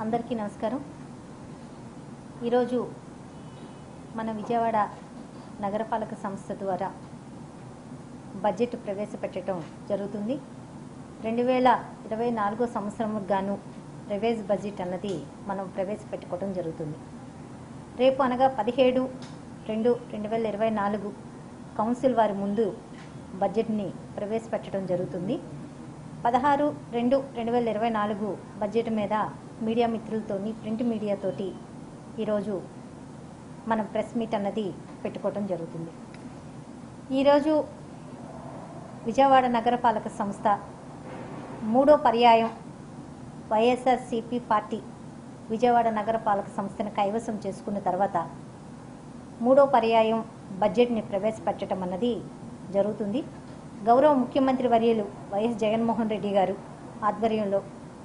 అందరికీ నమస్కారం. ఈరోజు మన విజయవాడ నగరపాలక సంస్థ ద్వారా బడ్జెట్ ప్రవేశపెట్టడం జరుగుతుంది. 2024 సంవత్సరంకు గాను రివైజ్ బడ్జెట్ అన్నది మనం ప్రవేశపెట్టుకోవడం జరుగుతుంది. రేపు అనగా 17/2/2024 కౌన్సిల్ వారి ముందు బడ్జెట్ని ప్రవేశపెట్టడం జరుగుతుంది. 16/2/2024 బడ్జెట్ మీద మీడియా మిత్రులతోని ప్రింట్ మీడియాతోటి ఈరోజు మనం ప్రెస్ మీట్ అన్నది పెట్టుకోవడం జరుగుతుంది. ఈరోజు విజయవాడ నగరపాలక సంస్థ 3వ పర్యాయం వైఎస్ఆర్సీపీ పార్టీ విజయవాడ నగరపాలక సంస్థను కైవసం చేసుకున్న తర్వాత 3వ పర్యాయం బడ్జెట్ని ప్రవేశపెట్టడం అన్నది జరుగుతుంది. గౌరవ ముఖ్యమంత్రి వర్యులు వైఎస్ జగన్మోహన్ రెడ్డి గారు ఆధ్వర్యంలో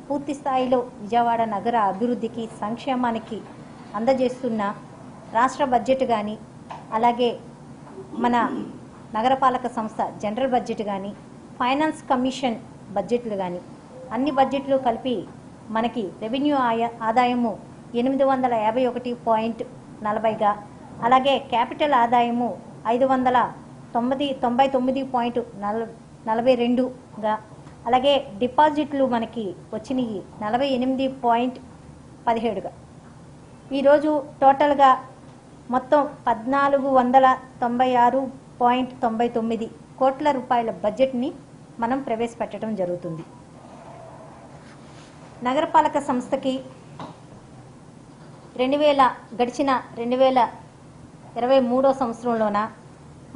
పూర్తి స్థాయిలో విజయవాడ నగర అభివృద్ధికి సంక్షేమానికి అందజేస్తున్న రాష్ట్ర బడ్జెట్ కానీ, అలాగే మన నగరపాలక సంస్థ జనరల్ బడ్జెట్ కానీ, ఫైనాన్స్ కమిషన్ బడ్జెట్లు కానీ అన్ని బడ్జెట్లు కలిపి మనకి రెవెన్యూ ఆదాయము 851.40గా, అలాగే క్యాపిటల్ ఆదాయము 599.42గా, అలాగే డిపాజిట్లు మనకి వచ్చినాయి 48.17గా. ఈరోజు టోటల్గా మొత్తం 1496.99 కోట్ల రూపాయల బడ్జెట్ని మనం ప్రవేశపెట్టడం జరుగుతుంది. నగరపాలక సంస్థకి గడిచిన 2023 సంవత్సరంలోన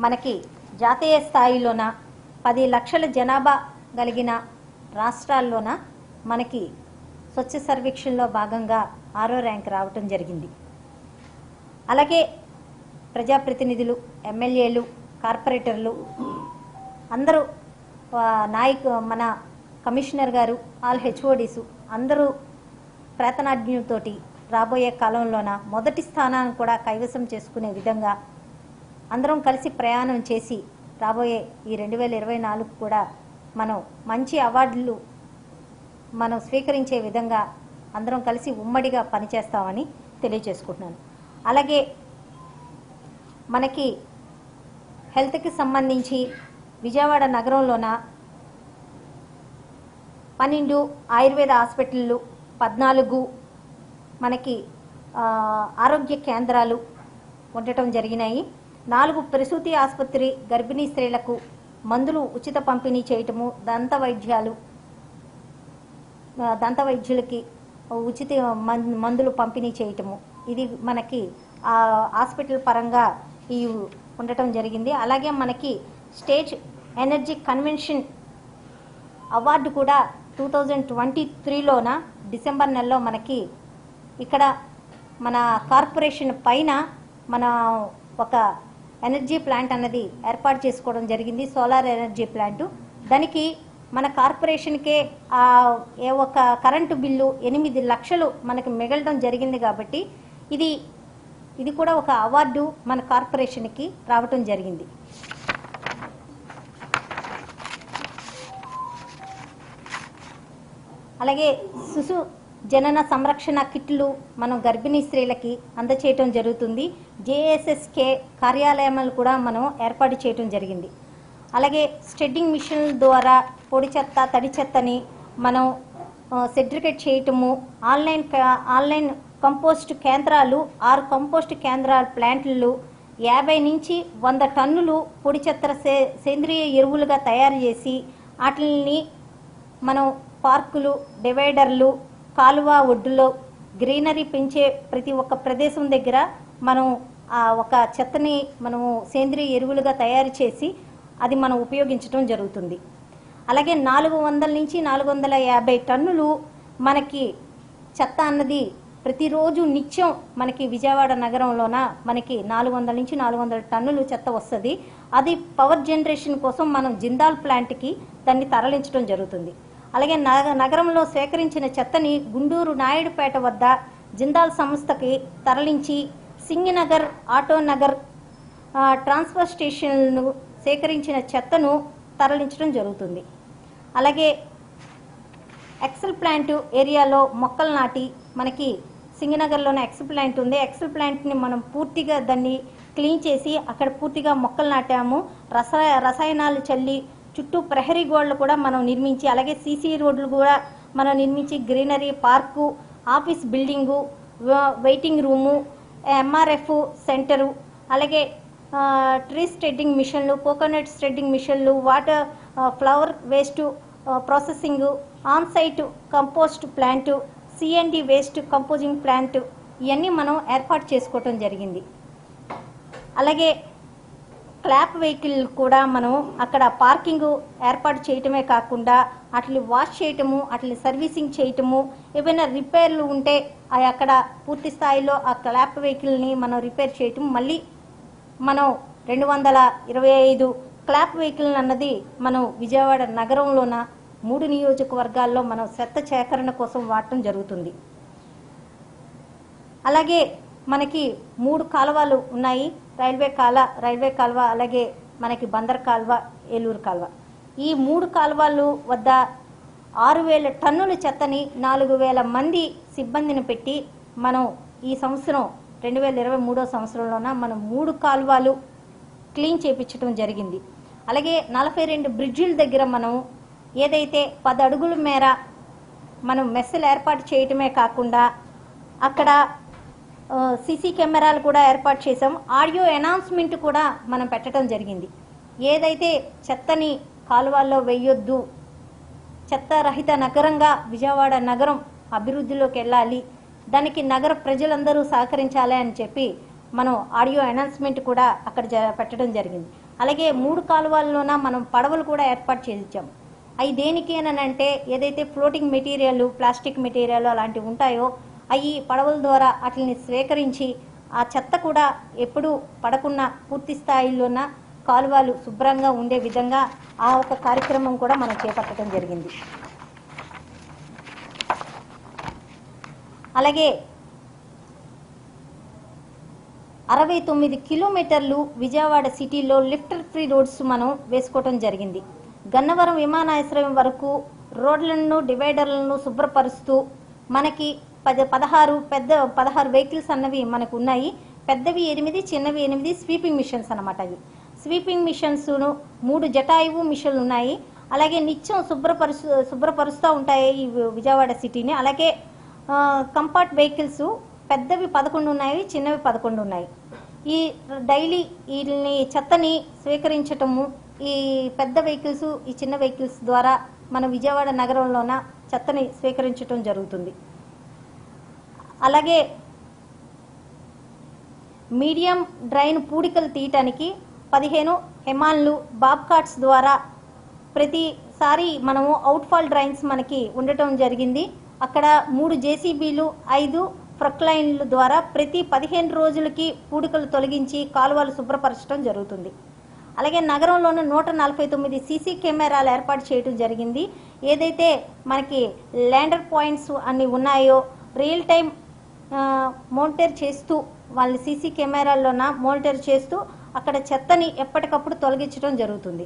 మనకి జాతీయ స్థాయిలోన 10 లక్షల జనాభా కలిగిన రాష్ట్రాల్లోన మనకి స్వచ్ఛ సర్వేక్షణలో భాగంగా 6వ ర్యాంక్ రావటం జరిగింది. అలాగే ప్రజాప్రతినిధులు, ఎమ్మెల్యేలు, కార్పొరేటర్లు అందరూ మన కమిషనర్ గారు, ఆల్ హెచ్ఓడీసు అందరూ ప్రార్థనాజ్ఞతోటి రాబోయే కాలంలోన మొదటి స్థానాన్ని కూడా కైవసం చేసుకునే విధంగా అందరం కలిసి ప్రయాణం చేసి రాబోయే ఈ 2024 కూడా మనం మంచి అవార్డులు మనం స్వీకరించే విధంగా అందరం కలిసి ఉమ్మడిగా పనిచేస్తామని తెలియజేసుకుంటున్నాను. అలాగే మనకి హెల్త్కి సంబంధించి విజయవాడ నగరంలోన 12 ఆయుర్వేద హాస్పిటళ్ళు, 14 మనకి ఆరోగ్య కేంద్రాలు ఉండటం జరిగినాయి. 4 ప్రసూతి ఆసుపత్రి గర్భిణీ స్త్రీలకు మందులు ఉచిత పంపిణీ చేయటము, దంత వైద్యులకి ఉచిత మందులు పంపిణీ చేయటము, ఇది మనకి హాస్పిటల్ పరంగా ఈ ఉండటం జరిగింది. అలాగే మనకి స్టేట్ ఎనర్జీ కన్వెన్షన్ అవార్డు కూడా 2023లోన డిసెంబర్ నెలలో మనకి ఇక్కడ మన కార్పొరేషన్ పైన మన ఒక ఎనర్జీ ప్లాంట్ అన్నది ఏర్పాటు చేసుకోవడం జరిగింది, సోలార్ ఎనర్జీ ప్లాంటు. దానికి మన కార్పొరేషన్కే ఒక కరెంటు బిల్లు 8 లక్షలు మనకి మిగలడం జరిగింది. కాబట్టి ఇది కూడా ఒక అవార్డు మన కార్పొరేషన్కి రావటం జరిగింది. అలాగే శిశు జనన సంరక్షణ కిట్లు మనం గర్భిణీ స్త్రీలకి అందచేయటం జరుగుతుంది. జేఎస్ఎస్కే కార్యాలయాలు కూడా మనం ఏర్పాటు చేయటం జరిగింది. అలాగే స్టెడ్డింగ్ మిషన్ ద్వారా పొడి చెత్త, తడి చెత్తని మనం సెగ్రిగేట్ చేయటము, ఆన్లైన్ కంపోస్ట్ కేంద్రాలు 6 కంపోస్ట్ కేంద్రాల ప్లాంట్లు 50 నుంచి 100 టన్నులు పొడి చెత్త సేంద్రియ ఎరువులుగా తయారు చేసి వాటిని మనం పార్కులు, డివైడర్లు, కాలువ ఒడ్డులో గ్రీనరీ పెంచే ప్రతి ఒక్క ప్రదేశం దగ్గర మనం ఒక చెత్తని మనము సేంద్రియ ఎరువులుగా తయారు చేసి అది మనం ఉపయోగించడం జరుగుతుంది. అలాగే 400 నుంచి 450 టన్నులు మనకి చెత్త అన్నది ప్రతిరోజు నిత్యం మనకి విజయవాడ నగరంలోన మనకి 400 నుంచి 400 టన్నులు చెత్త వస్తుంది. అది పవర్ జనరేషన్ కోసం మనం జిందాల్ ప్లాంట్కి దాన్ని తరలించడం జరుగుతుంది. అలాగే నగరంలో సేకరించిన చెత్తని గుంటూరు నాయుడుపేట వద్ద జిందాల్ సంస్థకి తరలించి సింగినగర్, ఆటోనగర్ ట్రాన్స్ఫర్ స్టేషన్లను సేకరించిన చెత్తను తరలించడం జరుగుతుంది. అలాగే ఎక్సెల్ ప్లాంట్ ఏరియాలో మొక్కలు నాటి మనకి సింగనగర్లోనే ఎక్సెల్ ప్లాంట్ ఉంది. ఎక్సెల్ ప్లాంట్ని మనం పూర్తిగా దాన్ని క్లీన్ చేసి అక్కడ పూర్తిగా మొక్కలు నాటాము. రసాయనాలు చల్లి చుట్టూ ప్రహరీ గోడలు కూడా మనం నిర్మించి, అలాగే సీసీ రోడ్లు కూడా మనం నిర్మించి, greenery park, office building, waiting room, MRF centre, అలాగే ట్రీ స్టెడ్డింగ్ మిషన్లు, కోకోనట్ స్టెడ్డింగ్ మిషన్లు, water flower waste processing, on site compost plant, CND waste composing plant, ఇవన్నీ మనం ఏర్పాటు చేసుకోవటం జరిగింది. అలాగే క్లాప్ వెహికల్ కూడా మనం అక్కడ పార్కింగ్ ఏర్పాటు చేయటమే కాకుండా అట్లా వాష్ చేయటము, అట్లా సర్వీసింగ్ చేయటము, ఏవైనా రిపేర్లు ఉంటే అక్కడ పూర్తి స్థాయిలో ఆ క్లాప్ వెహికల్ని మనం రిపేర్ చేయటం, మళ్ళీ మనం 225 క్లాప్ వెహికల్ అన్నది మనం విజయవాడ నగరంలోన 3 నియోజకవర్గాల్లో మనం చెత్త సేకరణ కోసం వాడటం జరుగుతుంది. అలాగే మనకి 3 కాలువలు ఉన్నాయి. రైల్వే కాలువ, అలాగే మనకి బందర్ కాలువ, ఏలూరు కాలువ. ఈ 3 కాలువలు వద్ద 6000 టన్నుల చెత్తని 4000 మంది సిబ్బందిని పెట్టి మనం ఈ సంవత్సరం 2023 సంవత్సరంలోన మనం 3 కాలువలు క్లీన్ చేయించడం జరిగింది. అలాగే 42 బ్రిడ్జిల దగ్గర మనం ఏదైతే 10 అడుగుల మేర మనం మెస్సులు ఏర్పాటు చేయటమే కాకుండా అక్కడ సీసీ కెమెరాలు కూడా ఏర్పాటు చేసాం. ఆడియో అనౌన్స్మెంట్ కూడా మనం పెట్టడం జరిగింది. ఏదైతే చెత్తని కాలువల్లో వేయొద్దు, చెత్త రహిత నగరంగా విజయవాడ నగరం అభివృద్ధిలోకి వెళ్ళాలి, దానికి నగర ప్రజలందరూ సహకరించాలి అని చెప్పి మనం ఆడియో అనౌన్స్మెంట్ కూడా అక్కడ పెట్టడం జరిగింది. అలాగే 3 కాలువల్లోన మనం పడవలు కూడా ఏర్పాటు చేయించాం. అవి దేనికి అని అంటే ఏదైతే ఫ్లోటింగ్ మెటీరియల్, ప్లాస్టిక్ మెటీరియల్ అలాంటివి ఉంటాయో అవి పడవల ద్వారా వాటిని స్వీకరించి ఆ చెత్త కూడా ఎప్పుడు పడకుండా పూర్తి స్థాయిలోన కాలువలు శుభ్రంగా ఉండే విధంగా ఆ ఒక కార్యక్రమం కూడా మనం చేపట్టడం జరిగింది. అలాగే 69 కిలోమీటర్లు విజయవాడ సిటీలో లిఫ్టర్ ఫ్రీ రోడ్స్ మనం వేసుకోవటం జరిగింది. గన్నవరం విమానాశ్రయం వరకు రోడ్లను, డివైడర్లను శుభ్రపరుస్తూ మనకి 16 వెహికల్స్ అన్నవి మనకు ఉన్నాయి. పెద్దవి 8, చిన్నవి 8 స్వీపింగ్ మిషన్స్ అన్నమాట. అవి స్వీపింగ్ మిషన్స్ 3 జటాయువు మిషన్లు ఉన్నాయి. అలాగే నిత్యం శుభ్రపరుస్తూ ఉంటాయి ఈ విజయవాడ సిటీని. అలాగే కంపార్ట్ వెహికల్స్ పెద్దవి 11 ఉన్నాయి, చిన్నవి 11 ఉన్నాయి. ఈ డైలీ వీటిని చెత్తని స్వీకరించటము ఈ పెద్ద వెహికల్స్, ఈ చిన్న వెహికల్స్ ద్వారా మన విజయవాడ నగరంలోన చెత్తని స్వీకరించటం జరుగుతుంది. అలాగే మీడియం డ్రైన్ పూడికలు తీయటానికి 15 హెమాన్లు బాబ్ కార్ట్స్ ద్వారా ప్రతిసారి మనము అవుట్ఫాల్ డ్రైన్స్ మనకి ఉండటం జరిగింది. అక్కడ 3 జేసీబీలు, 5 ప్రొక్లైన్ల ద్వారా ప్రతి 15 రోజులకి పూడికలు తొలగించి కాలువలు శుభ్రపరచడం జరుగుతుంది. అలాగే నగరంలోని 149 సీసీ కెమెరాలు ఏర్పాటు చేయడం జరిగింది. ఏదైతే మనకి ల్యాండర్ పాయింట్స్ అన్ని ఉన్నాయో రియల్ టైం మోనిటర్ చేస్తూ వాళ్ళ సీసీ కెమెరాల్లోన మోనిటర్ చేస్తూ అక్కడ చెత్తని ఎప్పటికప్పుడు తొలగించడం జరుగుతుంది.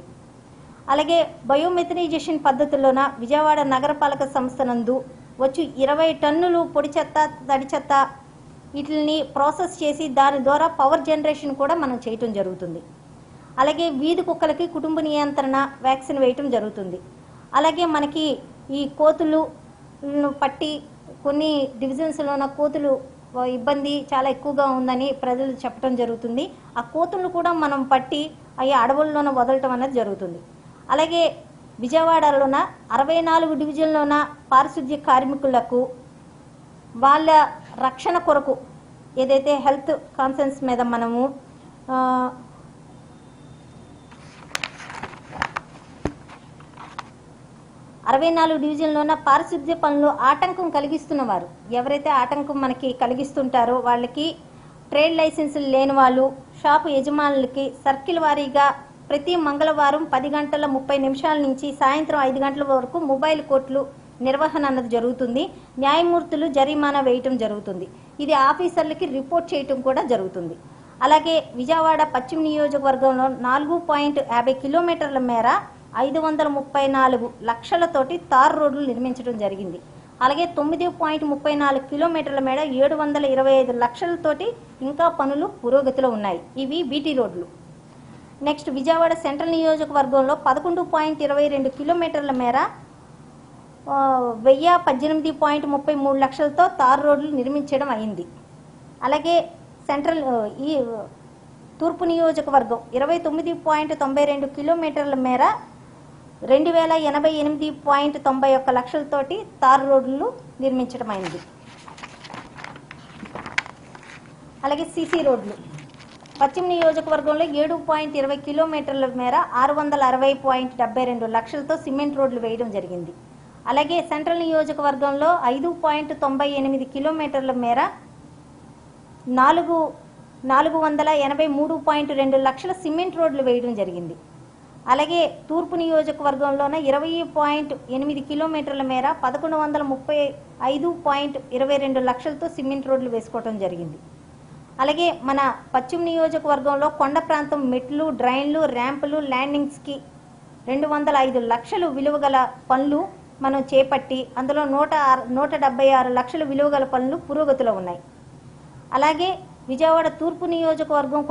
అలాగే బయోమెథనైజేషన్ పద్ధతిలోన విజయవాడ నగరపాలక సంస్థ నందు వచ్చి 20 టన్నులు పొడి చెత్త, తడి చెత్త వీటిని ప్రాసెస్ చేసి దాని ద్వారా పవర్ జనరేషన్ కూడా మనం చేయటం జరుగుతుంది. అలాగే వీధి కుక్కలకి కుటుంబ నియంత్రణ వ్యాక్సిన్ వేయటం జరుగుతుంది. అలాగే మనకి ఈ కోతులు పట్టి కొన్ని డివిజన్స్లోన కోతులు ఇబ్బంది చాలా ఎక్కువగా ఉందని ప్రజలు చెప్పడం జరుగుతుంది. ఆ కోతులను కూడా మనం పట్టి అవి అడవుల్లోన వదలటం అనేది జరుగుతుంది. అలాగే విజయవాడలోన 64 డివిజన్లోన పారిశుద్ధ్య కార్మికులకు వాళ్ళ రక్షణ కొరకు ఏదైతే హెల్త్ కాన్సెన్స్ మీద మనము 64 డివిజన్లోన పారిశుద్ధ్య పనులు ఆటంకం కలిగిస్తున్నవారు ఎవరైతే ఆటంకం మనకి కలిగిస్తుంటారో వాళ్ళకి ట్రేడ్ లైసెన్సులు లేని వాళ్ళు, షాపు యజమానులకి సర్కిల్ వారీగా ప్రతి మంగళవారం 10 గంటల 30 నిమిషాల నుంచి సాయంత్రం 5 గంటల వరకు మొబైల్ కోర్టులు నిర్వహణ అన్నది జరుగుతుంది. న్యాయమూర్తులు జరిమానా వేయటం జరుగుతుంది. ఇది ఆఫీసర్లకి రిపోర్ట్ చేయటం కూడా జరుగుతుంది. అలాగే విజయవాడ పశ్చిమ నియోజకవర్గంలో 4.50 కిలోమీటర్ల మేర 534 లక్షలతోటి తార్ రోడ్లు నిర్మించడం జరిగింది. అలాగే 9.34 కిలోమీటర్ల మేడ 725 లక్షలతోటి ఇంకా పనులు పురోగతిలో ఉన్నాయి. ఇవి బీటీ రోడ్లు. నెక్స్ట్ విజయవాడ సెంట్రల్ నియోజకవర్గంలో 11.22 కిలోమీటర్ల మేర 1018.33 లక్షలతో తార్ రోడ్లు నిర్మించడం అయింది. అలాగే సెంట్రల్ ఈ తూర్పు నియోజకవర్గం 29.92 కిలోమీటర్ల మేర 2088.91 లక్షలతోటి తార్ రోడ్లు నిర్మించడం అయింది. అలాగే సీసీ రోడ్లు పశ్చిమ నియోజకవర్గంలో 7.20 కిలోమీటర్ల మేర 660.72 లక్షలతో సిమెంట్ రోడ్లు వేయడం జరిగింది. అలాగే సెంట్రల్ నియోజకవర్గంలో 5.98 కిలోమీటర్ల మేర 483.2 లక్షల సిమెంట్ రోడ్లు వేయడం జరిగింది. అలాగే తూర్పు నియోజకవర్గంలోన 20.8 కిలోమీటర్ల మేర 1135.22 లక్షలతో సిమెంట్ రోడ్లు వేసుకోవడం జరిగింది. అలాగే మన పశ్చిమ నియోజకవర్గంలో కొండ ప్రాంతం మెట్లు, డ్రైన్లు, ర్యాంపులు, ల్యాండింగ్స్కి 205 లక్షలు విలువగల పనులు మనం చేపట్టి అందులో 176 లక్షల విలువగల పనులు పురోగతిలో ఉన్నాయి. అలాగే విజయవాడ తూర్పు నియోజకవర్గం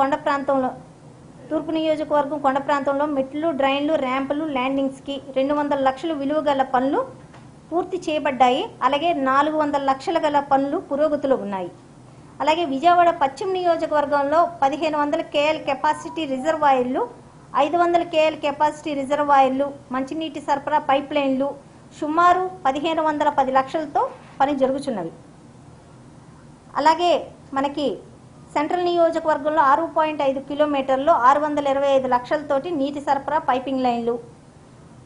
కొండ ప్రాంతంలో మెట్లు, డ్రైన్లు, ర్యాంపులు, ల్యాండింగ్స్కి 200 లక్షలు విలువగల పనులు పూర్తి చేయబడ్డాయి. అలాగే 400 లక్షల గల పనులు పురోగతిలో ఉన్నాయి. అలాగే విజయవాడ పశ్చిమ నియోజకవర్గంలో 1500 కేఎల్ కెపాసిటీ రిజర్వాయర్లు, 500 కేఎల్ కెపాసిటీ రిజర్వాయర్లు, మంచినీటి సరఫరా పైప్ లైన్లు సుమారు 1510 లక్షలతో పని జరుగుతున్నవి. అలాగే మనకి సెంట్రల్ నియోజకవర్గంలో 6.5 కిలోమీటర్లు 625 లక్షలతోటి నీటి సరఫరా పైపింగ్ లైన్లు,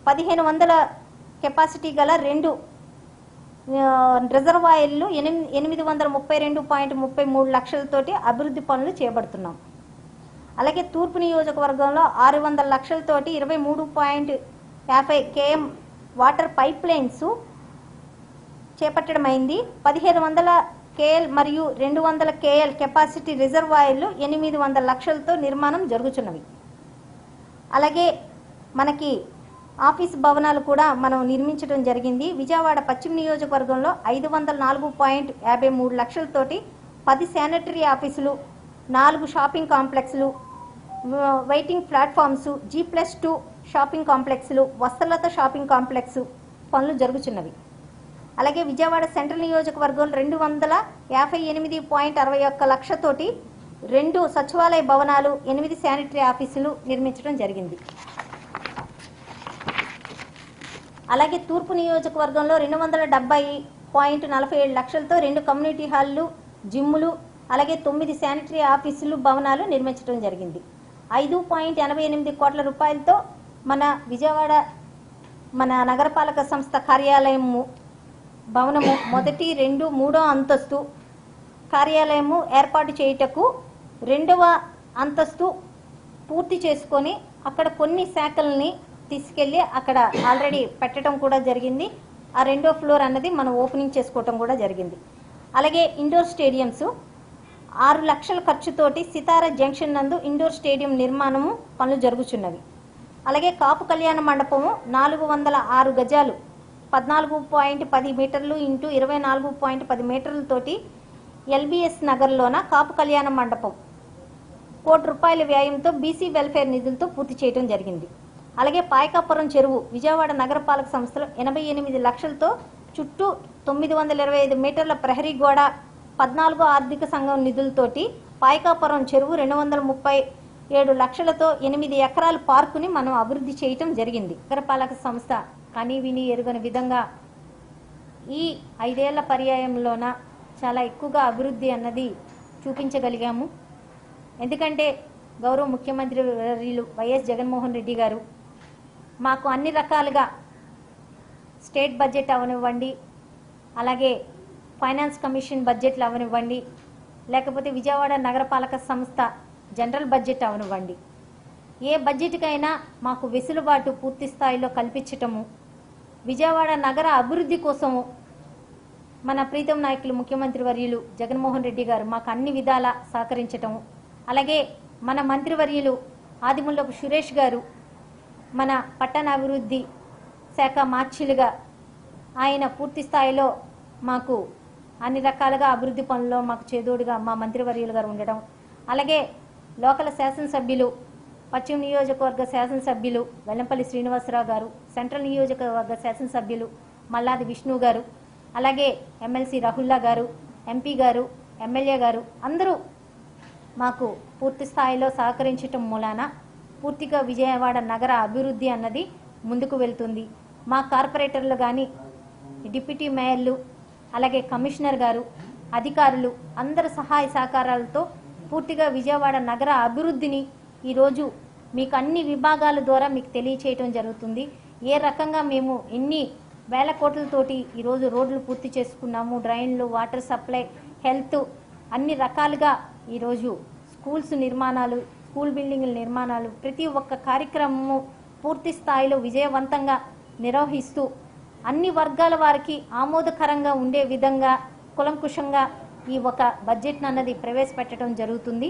1500 కెపాసిటీ గల 2 రిజర్వాయర్లు 832.33 లక్షలతోటి అభివృద్ధి పనులు చేపడుతున్నాం. అలాగే తూర్పు నియోజకవర్గంలో 600 లక్షలతోటి 23.50 km వాటర్ పైప్ లైన్స్ చేపట్టడం అయింది. 1500 కేఎల్ మరియు 200 కేఎల్ కెపాసిటీ రిజర్వాయర్లు 800 లక్షలతో నిర్మాణం జరుగుతున్నవి. అలాగే మనకి ఆఫీస్ భవనాలు కూడా మనం నిర్మించడం జరిగింది. విజయవాడ పశ్చిమ నియోజకవర్గంలో 504.53 లక్షలతోటి 10 శానిటరీ ఆఫీసులు, 4 షాపింగ్ కాంప్లెక్స్లు, వెయిటింగ్ ప్లాట్ఫామ్స్, G+2 షాపింగ్ కాంప్లెక్స్లు, వస్త్రలత షాపింగ్ కాంప్లెక్స్ పనులు జరుగుతున్నవి. అలాగే విజయవాడ సెంట్రల్ నియోజకవర్గం 258.61 లక్షతోటి 2 సచివాలయ భవనాలు, 8 శానిటరీ ఆఫీసులు నిర్మించడం జరిగింది. అలాగే తూర్పు నియోజకవర్గంలో 270.47 లక్షలతో 2 కమ్యూనిటీ హాల్లు, జిమ్ములు, అలాగే 9 శానిటరీ ఆఫీసులు భవనాలు నిర్మించడం జరిగింది. 5.88 కోట్ల రూపాయలతో మన విజయవాడ నగరపాలక సంస్థ కార్యాలయము భవనము 1, 2, 3వ అంతస్తు కార్యాలయము ఏర్పాటు చేయుటకు 2వ అంతస్తు పూర్తి చేసుకొని అక్కడ కొన్ని శాఖల్ని తీసుకెళ్ళి అక్కడ ఆల్రెడీ పెట్టడం కూడా జరిగింది. ఆ 2వ ఫ్లోర్ అన్నది మనం ఓపెనింగ్ చేసుకోవటం కూడా జరిగింది. అలాగే ఇండోర్ స్టేడియంస్ 6 లక్షల ఖర్చుతోటి సితారా జంక్షన్ నందు ఇండోర్ స్టేడియం నిర్మాణము పనులు జరుగుతున్నవి. అలాగే కాపు కళ్యాణ మండపము 406 గజాలు 14.10 మీటర్లు ఇంటూ 24.10 మీటర్లతోటి LBS నగర్లోన కాపు కళ్యాణ మండపం ₹1 కోటి వ్యయంతో బీసీ వెల్ఫేర్ నిధులతో పూర్తి చేయడం జరిగింది. అలాగే పాయకాపురం చెరువు విజయవాడ నగరపాలక సంస్థలో 88 లక్షలతో చుట్టూ 925 మీటర్ల ప్రహరీ గోడ 14వ ఆర్థిక సంఘం నిధులతోటి పాయకాపురం చెరువు 237 లక్షలతో 8 ఎకరాల పార్కుని మనం అభివృద్ధి చేయటం జరిగింది. నగరపాలక సంస్థ కానీ విని ఎరుగని విధంగా ఈ 5 ఏళ్ల పర్యాయంలోన చాలా ఎక్కువగా అభివృద్ధి అన్నది చూపించగలిగాము. ఎందుకంటే గౌరవ ముఖ్యమంత్రి వర్యులు వైఎస్ జగన్మోహన్ రెడ్డి గారు మాకు అన్ని రకాలుగా స్టేట్ బడ్జెట్ అవనివ్వండి, అలాగే ఫైనాన్స్ కమిషన్ బడ్జెట్లు అవనివ్వండి, లేకపోతే విజయవాడ నగరపాలక సంస్థ జనరల్ బడ్జెట్ అవనివ్వండి, ఏ బడ్జెట్కైనా మాకు వెసులుబాటు పూర్తి స్థాయిలో కల్పించటము, విజయవాడ నగర అభివృద్ధి కోసము మన ప్రీతం నాయకులు ముఖ్యమంత్రి వర్యులు జగన్మోహన్ రెడ్డి గారు మాకు అన్ని విధాల సహకరించటము, అలాగే మన మంత్రివర్యులు ఆదిమూలపు సురేష్ గారు మన పట్టణాభివృద్ధి శాఖ మార్చిలుగా ఆయన పూర్తి స్థాయిలో మాకు అన్ని రకాలుగా అభివృద్ధి పనుల్లో మాకు చేదోడుగా మా మంత్రివర్యులు గారు ఉండడం, అలాగే లోకల్ శాసనసభ్యులు పశ్చిమ నియోజకవర్గ శాసనసభ్యులు వెల్లంపల్లి శ్రీనివాసరావు గారు, సెంట్రల్ నియోజకవర్గ శాసనసభ్యులు మల్లాది విష్ణు గారు, అలాగే ఎమ్మెల్సీ రాహుల్లా గారు, ఎంపీ గారు, ఎమ్మెల్యే గారు అందరూ మాకు పూర్తి స్థాయిలో సహకరించటం మూలాన పూర్తిగా విజయవాడ నగర అభివృద్ధి అన్నది ముందుకు వెళ్తుంది. మా కార్పొరేటర్లు కానీ, డిప్యూటీ మేయర్లు, అలాగే కమిషనర్ గారు, అధికారులు అందరి సహాయ సహకారాలతో పూర్తిగా విజయవాడ నగర అభివృద్ధిని ఈరోజు మీకు అన్ని విభాగాల ద్వారా మీకు తెలియచేయటం జరుగుతుంది. ఏ రకంగా మేము ఎన్ని వేల కోట్లతోటి ఈరోజు రోడ్లు పూర్తి చేసుకున్నాము, డ్రైన్లు, వాటర్ సప్లై, హెల్త్ అన్ని రకాలుగా ఈరోజు స్కూల్స్ నిర్మాణాలు, స్కూల్ బిల్డింగుల నిర్మాణాలు, ప్రతి ఒక్క కార్యక్రమము పూర్తి స్థాయిలో విజయవంతంగా నిర్వహిస్తూ అన్ని వర్గాల వారికి ఆమోదకరంగా ఉండే విధంగా కులంకుశంగా ఈ ఒక బడ్జెట్ అన్నది ప్రవేశపెట్టడం జరుగుతుంది.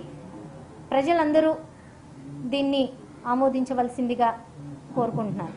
ప్రజలందరూ దీన్ని ఆమోదించవలసిందిగా కోరుకుంటున్నాను.